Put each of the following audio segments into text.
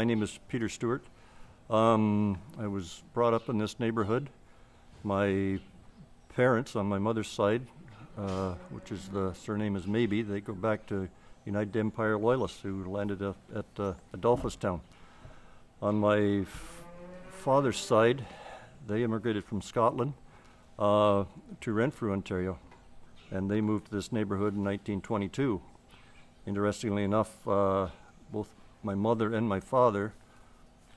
My name is Peter Stewart. I was brought up in this neighborhood. My parents on my mother's side, which is the surname is Maybe, they go back to United Empire Loyalists who landed at Adolphustown. On my father's side, they immigrated from Scotland to Renfrew, Ontario, and they moved to this neighborhood in 1922. Interestingly enough, both my mother and my father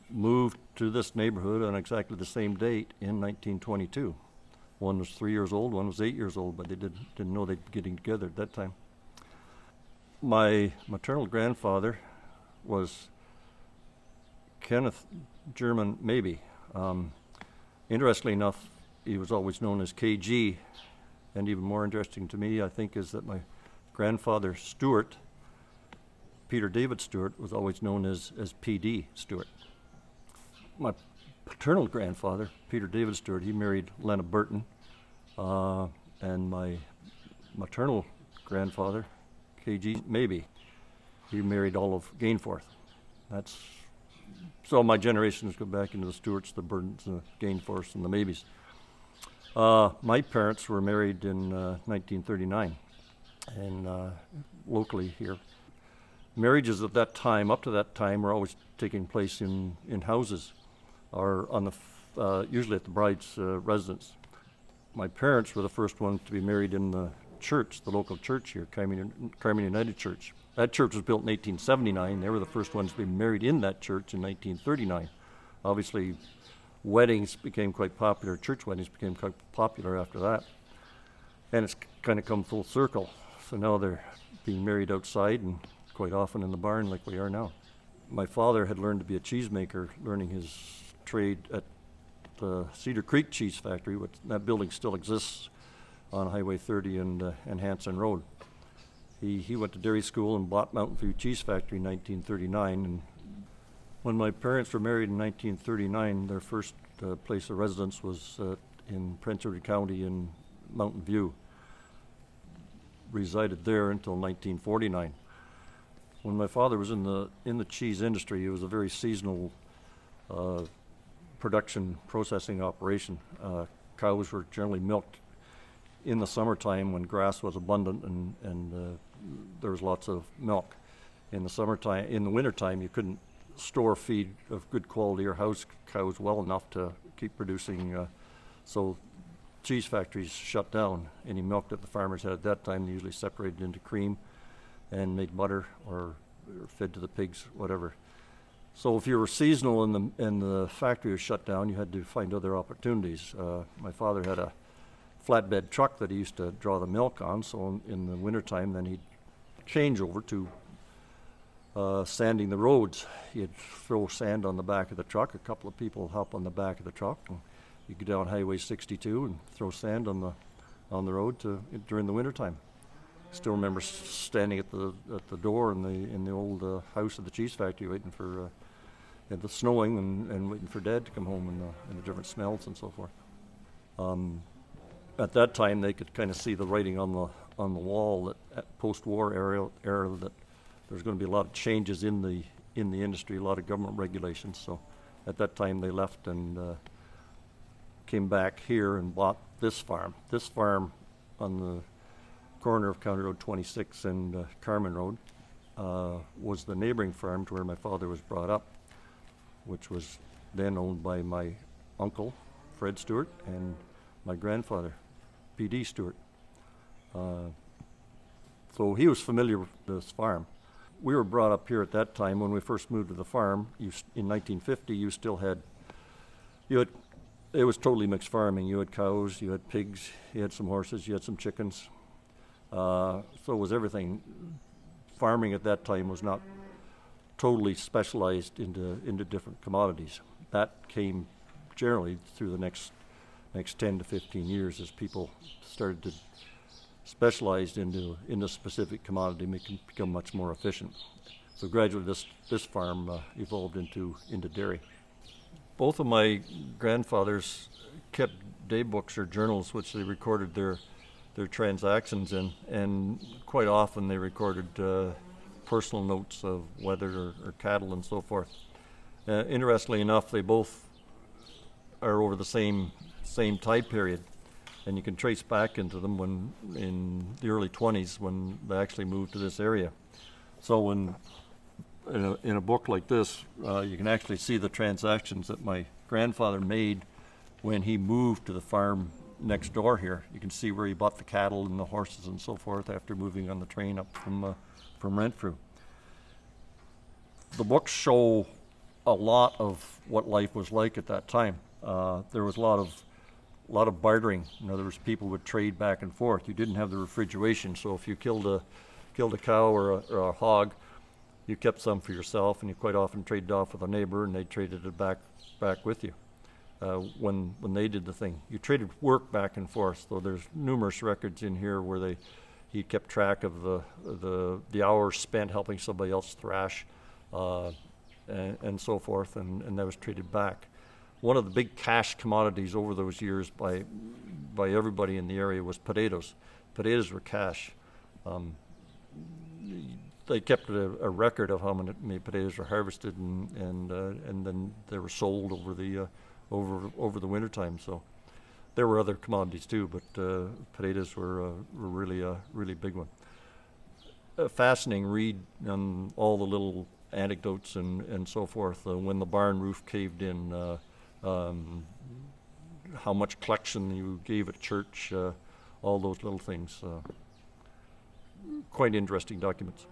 moved to this neighborhood on exactly the same date in 1922. One was 3 years old, one was 8 years old, but they didn't know they'd be getting together at that time. My maternal grandfather was Kenneth German Maybe. Interestingly enough, he was always known as KG, and even more interesting to me, I think, is that my grandfather Stewart, Peter David Stewart, was always known as PD Stewart. My paternal grandfather, Peter David Stewart, he married Lena Burton, and my maternal grandfather, KG Maybe, he married Olive Gainforth. So my generations go back into the Stewarts, the Burtons, the Gainforths, and the Maybes. My parents were married in 1939, and locally here. Marriages at that time, up to that time, were always taking place in houses, or on usually at the bride's residence. My parents were the first ones to be married in the church, the local church here, Carman United Church. That church was built in 1879. They were the first ones to be married in that church in 1939. Obviously, weddings became quite popular. Church weddings became quite popular after that. And it's kind of come full circle. So now they're being married outside and quite often in the barn like we are now. My father had learned to be a cheesemaker, learning his trade at the Cedar Creek Cheese Factory, which that building still exists on Highway 30 and Hanson Road. He went to dairy school and bought Mountain View Cheese Factory in 1939. And when my parents were married in 1939, their first place of residence was in Prince Edward County in Mountain View. Resided there until 1949. When my father was in the cheese industry, it was a very seasonal production processing operation. Cows were generally milked in the summertime when grass was abundant and there was lots of milk. In the wintertime, you couldn't store feed of good quality or house cows well enough to keep producing. So cheese factories shut down. Any milk that the farmers had at that time, they usually separated into cream and made butter or fed to the pigs, whatever. So if you were seasonal and the factory was shut down, you had to find other opportunities. My father had a flatbed truck that he used to draw the milk on, so in the wintertime then he'd change over to sanding the roads. He'd throw sand on the back of the truck. A couple of people would hop on the back of the truck, and you go down Highway 62 and throw sand on the road during the wintertime. Still remember standing at the door in the old house of the cheese factory, waiting for the snowing and waiting for Dad to come home and the different smells and so forth. At that time, they could kind of see the writing on the wall that at post-war era that there's going to be a lot of changes in the industry, a lot of government regulations. So at that time, they left and came back here and bought this farm. This farm on the corner of County Road 26 and Carman Road was the neighboring farm to where my father was brought up, which was then owned by my uncle, Fred Stewart, and my grandfather, P.D. Stewart. So he was familiar with this farm. We were brought up here at that time. When we first moved to the farm in 1950, you still had, it was totally mixed farming. You had cows, you had pigs, you had some horses, you had some chickens. So it was everything. Farming at that time was not totally specialized into different commodities. That came generally through the next 10 to 15 years as people started to specialize into specific commodity, become much more efficient. So gradually this farm evolved into dairy. Both of my grandfathers kept day books or journals which they recorded their transactions in, and quite often they recorded personal notes of weather or cattle and so forth. Interestingly enough, they both are over the same tide period, and you can trace back into them when in the early 20s when they actually moved to this area. So when in a book like this, you can actually see the transactions that my grandfather made when he moved to the farm next door here. You can see where he bought the cattle and the horses and so forth after moving on the train up from Renfrew. The books show a lot of what life was like at that time. There was a lot of bartering. In other words, people would trade back and forth. You didn't have the refrigeration, so if you killed a cow or a hog, you kept some for yourself, and you quite often traded off with a neighbor, and they traded it back with you. When they did the thing, you traded work back and forth. So there's numerous records in here where he kept track of the hours spent helping somebody else thrash, and so forth, and that was traded back. One of the big cash commodities over those years by everybody in the area was potatoes. Potatoes were cash. They kept a record of how many potatoes were harvested, and then they were sold over the wintertime. So there were other commodities too, but potatoes were really a really big one. A fascinating read on all the little anecdotes and so forth. When the barn roof caved in, how much collection you gave at church, all those little things. Quite interesting documents.